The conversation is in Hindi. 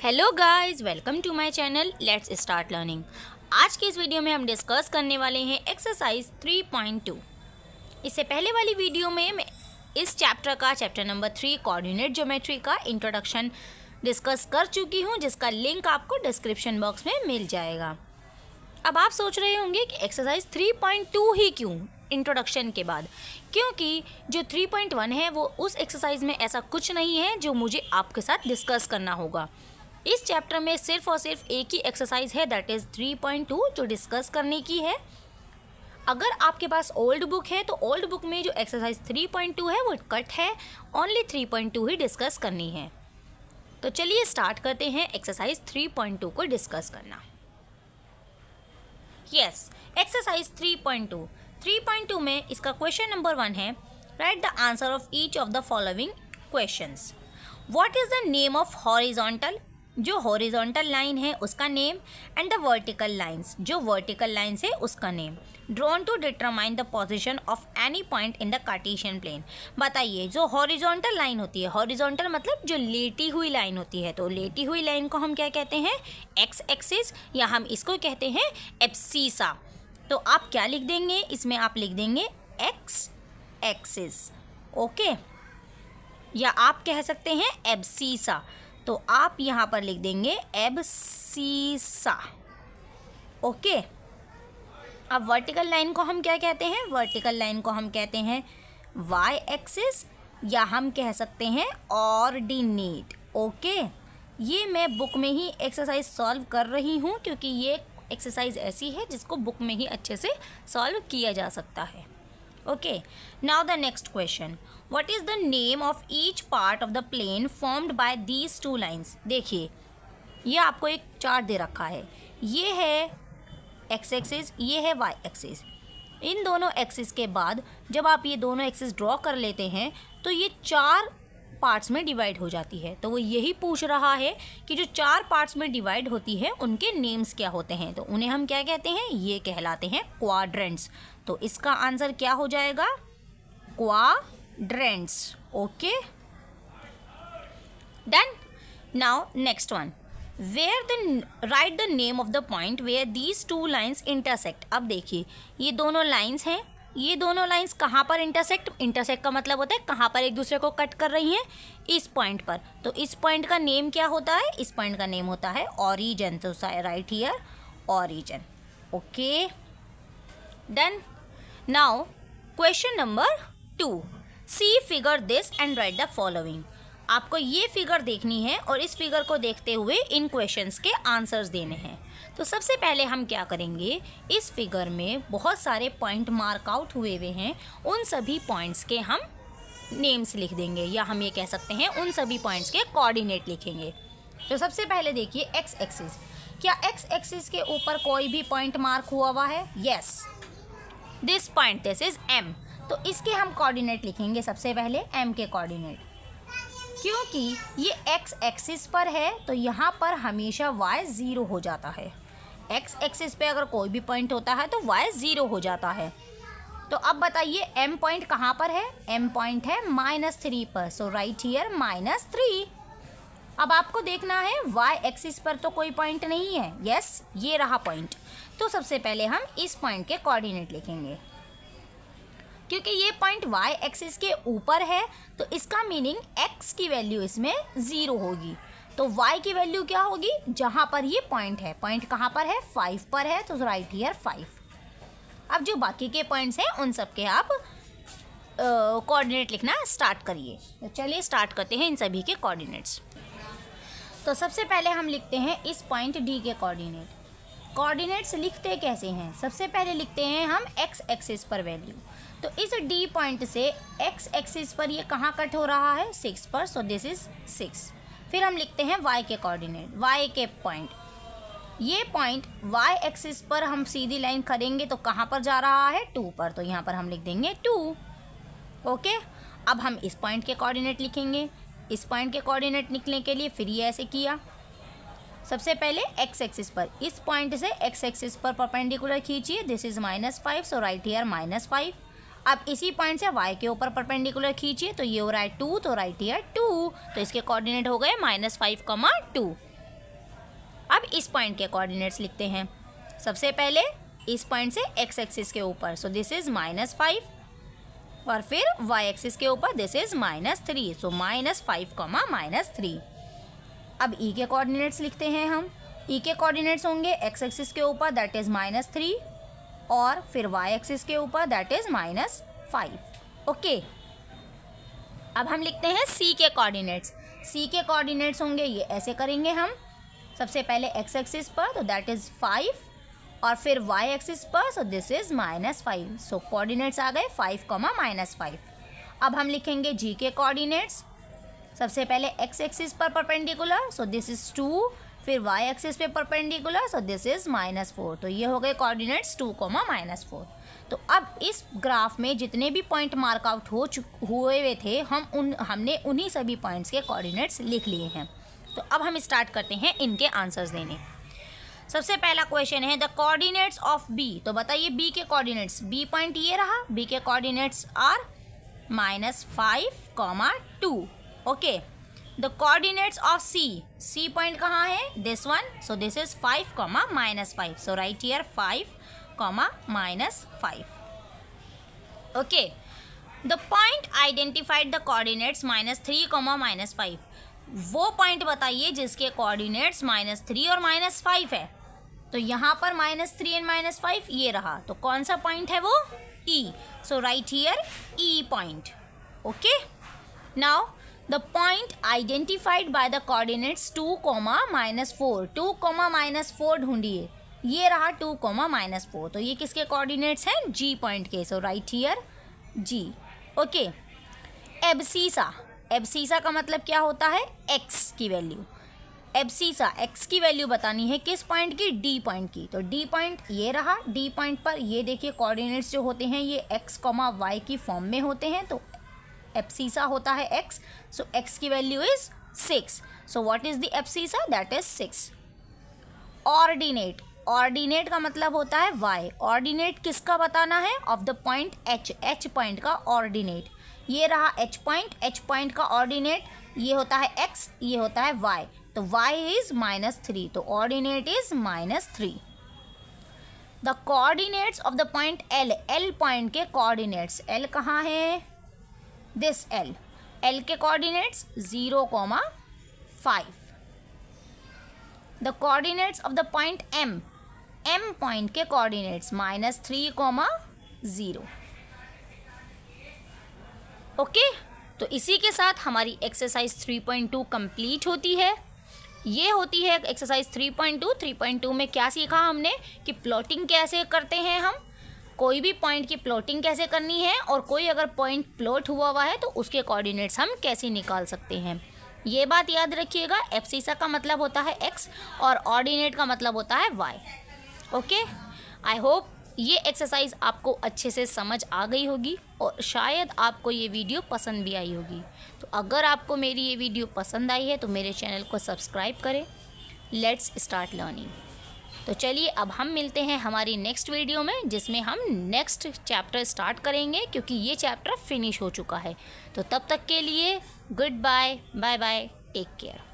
Hello guys, welcome to my channel let's start learning. आज की इस वीडियो में हम डिस्कस करने वाले हैं एक्सरसाइज 3.2। इससे पहले वाली वीडियो में मैं इस चैप्टर नंबर 3 कोऑर्डिनेट ज्योमेट्री का इंट्रोडक्शन डिस्कस कर चुकी हूं, जिसका लिंक आपको डिस्क्रिप्शन बॉक्स में मिल जाएगा। अब आप सोच रहे होंगे कि एक्सरसाइज 3.2 ही क्यों इंट्रोडक्शन के बाद, क्योंकि जो 3.1 है वो उस एक्सरसाइज में ऐसा कुछ नहीं है जो मुझे आपके साथ डिस्कस करना होगा। इस चैप्टर में सिर्फ और सिर्फ एक ही एक्सरसाइज है, दैट इज़ 3.2 जो डिस्कस करने की है। अगर आपके पास ओल्ड बुक है तो ओल्ड बुक में जो एक्सरसाइज 3.2 है वो कट है, ओनली 3.2 ही डिस्कस करनी है। तो चलिए स्टार्ट करते हैं एक्सरसाइज 3.2 को डिस्कस करना। यस, एक्सरसाइज 3.2 में इसका क्वेश्चन नंबर 1 है, write the answer of each of the following questions. What is the name of horizontal, जो हॉरिजॉन्टल लाइन है उसका name, and the vertical lines, जो वर्टिकल लाइंस है उसका name, drawn to determine the position of any point in the Cartesian plane. बताइए, जो हॉरिजॉन्टल लाइन होती है, हॉरिजॉन्टल मतलब जो लेटी हुई लाइन होती है, तो लेटी हुई लाइन को हम क्या कहते हैं, एक्स एक्सिस, या हम इसको कहते हैं एब्सीसा। तो आप क्या लिख देंगे, इसमें आप लिख देंगे एक्स एक्सिस, ओके, या आप कह सकते हैं एब्सीसा, तो आप यहाँ पर लिख देंगे एब्सीसा, ओके। अब वर्टिकल लाइन को हम क्या कहते हैं, वर्टिकल लाइन को हम कहते हैं वाई एक्सिस, या हम कह सकते हैं ऑर्डिनेट, ओके। ये मैं बुक में ही एक्सरसाइज सॉल्व कर रही हूँ, क्योंकि ये एक्सरसाइज ऐसी है जिसको बुक में ही अच्छे से सॉल्व किया जा सकता है, okay. Now the next question, what is the name of each part of the plane formed by these two lines. देखिए, ये आपको एक चार्ट दे रखा है, ये है एक्स एक्सिस, ये है वाई एक्सिस। इन दोनों एक्सिस के बाद जब आप ये दोनों एक्सिस ड्रॉ कर लेते हैं तो ये 4 पार्ट्स में डिवाइड हो जाती है। तो वो यही पूछ रहा है कि जो 4 पार्ट्स में डिवाइड होती है उनके नेम्स क्या होते हैं, तो उन्हें हम क्या कहते हैं, ये कहलाते हैं क्वाड्रेंट्स। तो इसका आंसर क्या हो जाएगा, quadrants, okay. Then now next one, where the write the name of the point where these two lines intersect. अब देखिए, ये दोनों लाइन्स हैं, ये दोनों लाइंस कहाँ पर इंटरसेक्ट का मतलब होता है कहाँ पर एक दूसरे को कट कर रही हैं, इस पॉइंट पर। तो इस पॉइंट का नेम क्या होता है, इस पॉइंट का नेम होता है ऑरिजन। तो write here origin, okay. Done. Now question number 2, see figure this and write the following. आपको ये फिगर देखनी है और इस फिगर को देखते हुए इन क्वेश्चंस के आंसर्स देने हैं। तो सबसे पहले हम क्या करेंगे, इस फिगर में बहुत सारे पॉइंट मार्क आउट हुए हैं, उन सभी पॉइंट्स के हम नेम्स लिख देंगे, या हम ये कह सकते हैं उन सभी पॉइंट्स के कोऑर्डिनेट लिखेंगे। तो सबसे पहले देखिए एक्स एक्सिस, क्या एक्स एक्सिस के ऊपर कोई भी पॉइंट मार्क हुआ है, yes, this point, this is M. तो इसके हम कोऑर्डिनेट लिखेंगे सबसे पहले एम के कोऑर्डिनेट, क्योंकि ये एक्स एक्सिस पर है तो यहाँ पर हमेशा वाई 0 हो जाता है। एक्स एक्सिस पे अगर कोई भी पॉइंट होता है तो वाई 0 हो जाता है। तो अब बताइए एम पॉइंट कहाँ पर है, एम पॉइंट है -3 पर, सो राइट हियर -3। अब आपको देखना है वाई एक्सिस पर तो कोई पॉइंट नहीं है, यस, ये रहा पॉइंट। तो सबसे पहले हम इस पॉइंट के कोऑर्डिनेट लिखेंगे, क्योंकि ये पॉइंट y एक्सिस के ऊपर है तो इसका मीनिंग x की वैल्यू इसमें 0 होगी। तो y की वैल्यू क्या होगी, जहाँ पर ये पॉइंट है, पॉइंट कहाँ पर है, 5 पर है, तो राइट हियर 5। अब जो बाकी के पॉइंट्स हैं उन सब के आप कोऑर्डिनेट लिखना स्टार्ट करिए। तो चलिए स्टार्ट करते हैं इन सभी के कोऑर्डिनेट्स। तो सबसे पहले हम लिखते हैं इस पॉइंट D के कोऑर्डिनेट। कोऑर्डिनेट्स लिखते कैसे हैं, सबसे पहले लिखते हैं हम x एक्सिस पर वैल्यू। तो इस D पॉइंट से x एक्सिस पर ये कहाँ कट हो रहा है, 6 पर, सो दिस इज 6। फिर हम लिखते हैं y के कोऑर्डिनेट, y के पॉइंट, ये पॉइंट y एक्सिस पर हम सीधी लाइन करेंगे तो कहाँ पर जा रहा है, 2 पर, तो यहाँ पर हम लिख देंगे 2, ओके। अब हम इस पॉइंट के कोऑर्डिनेट लिखेंगे, इस पॉइंट के कोऑर्डिनेट निकलने के लिए फिर ये ऐसे किया, सबसे पहले x एक्सिस पर, इस पॉइंट से x एक्सिस पर परपेंडिकुलर खींचिए, this is -5, so right here -5। अब इसी पॉइंट से y के ऊपर परपेंडिकुलर खींचिए तो ये हो रहा है 2, तो राइट हियर 2। तो इसके कोऑर्डिनेट हो गए -5, 2। अब इस पॉइंट के कोऑर्डिनेट्स लिखते हैं। सबसे पहले इस पॉइंट से एक्स एक्सिस के ऊपर, सो दिस इज -5, और फिर वाई एक्सिस के ऊपर दिस इज -3, सो -5, -3। अब ई के कोऑर्डिनेट्स लिखते हैं हम। ई के कोऑर्डिनेट्स होंगे एक्स एक्सिस के ऊपर दैट इज -3, और फिर वाई एक्सिस के ऊपर दैट इज -5। ओके, अब हम लिखते हैं सी के कोऑर्डिनेट्स। सी के कोऑर्डिनेट्स होंगे ये ऐसे करेंगे हम। सबसे पहले एक्स एक्सिस पर तो दैट इज 5, और फिर वाई एक्सिस पर so this is -5, so coordinates आ गए 5, -5। अब हम लिखेंगे जी के कोऑर्डिनेट्स। सबसे पहले एक्स एक्सिस पर परपेंडिकुलर, सो दिस इज 2, फिर वाई एक्सिस पे परपेंडिकुलर, सो दिस इज -4। तो ये हो गए कोऑर्डिनेट्स 2, -4। तो अब इस ग्राफ में जितने भी पॉइंट मार्क आउट हुए हुए थे हमने उन्हीं सभी पॉइंट्स के कोऑर्डिनेट्स लिख लिए हैं। तो अब हम स्टार्ट करते हैं इनके आंसर्स देने। सबसे पहला क्वेश्चन है द कोऑर्डिनेट्स ऑफ बी। तो बताइए बी के कोऑर्डिनेट्स, बी पॉइंट ये रहा, बी के coordinates are -5, 2। Okay, the coordinates of C, C point कहाँ है, this one, so this is 5, -5, so right here 5, -5। Okay, the point identified the coordinates -3, -5। वो पॉइंट बताइए जिसके कोऑर्डिनेट्स -3 और -5 है। तो यहाँ पर -3 एंड -5 ये रहा, तो कौन सा पॉइंट है वो, E, so right here E point. Okay, now the point identified by the coordinates 2, -4, 2, -4 ढूंढिए, ये रहा 2, -4। तो ये किसके कोऑर्डिनेट्स हैं, जी पॉइंट के, so right here G. Okay, abscissa, abscissa का मतलब क्या होता है, एक्स की वैल्यू। एब्सीसा एक्स की वैल्यू बतानी है किस पॉइंट की, डी पॉइंट की। तो डी पॉइंट ये रहा, डी पॉइंट पर ये देखिए कोऑर्डिनेट्स जो होते हैं ये x, y की फॉर्म में होते हैं, तो एब्सीसा होता है x, सो x की value is 6, so what is the abscissa, that is 6। Ordinate, ordinate का मतलब होता है y, ऑर्डिनेट किसका बताना है, of the point h, h point का ऑर्डिनेट। ये रहा h पॉइंट, h पॉइंट का ऑर्डिनेट ये होता है x, ये होता है y, तो y इज -3, तो ordinate is -3। The coordinates of the point L, L point के कोऑर्डिनेट्स, L कहाँ है, दिस L, L के coordinates 0, 5। The coordinates of the point M, M point के कोऑर्डिनेट्स -3, 0। ओके, तो इसी के साथ हमारी एक्सरसाइज 3.2 कंप्लीट होती है। ये होती है एक्सरसाइज 3.2। 3.2 में क्या सीखा हमने कि प्लॉटिंग कैसे करते हैं, हम कोई भी पॉइंट की प्लॉटिंग कैसे करनी है, और कोई अगर पॉइंट प्लॉट हुआ है तो उसके कोऑर्डिनेट्स हम कैसे निकाल सकते हैं। ये बात याद रखिएगा, एब्सीसा का मतलब होता है x और ऑर्डिनेट का मतलब होता है y। ओके, आई होप ये एक्सरसाइज आपको अच्छे से समझ आ गई होगी और शायद आपको ये वीडियो पसंद भी आई होगी। तो अगर आपको मेरी ये वीडियो पसंद आई है तो मेरे चैनल को सब्सक्राइब करें। Let's start learning. तो चलिए अब हम मिलते हैं हमारी नेक्स्ट वीडियो में, जिसमें हम नेक्स्ट चैप्टर स्टार्ट करेंगे, क्योंकि ये चैप्टर फिनिश हो चुका है। तो तब तक के लिए goodbye, bye bye, take care.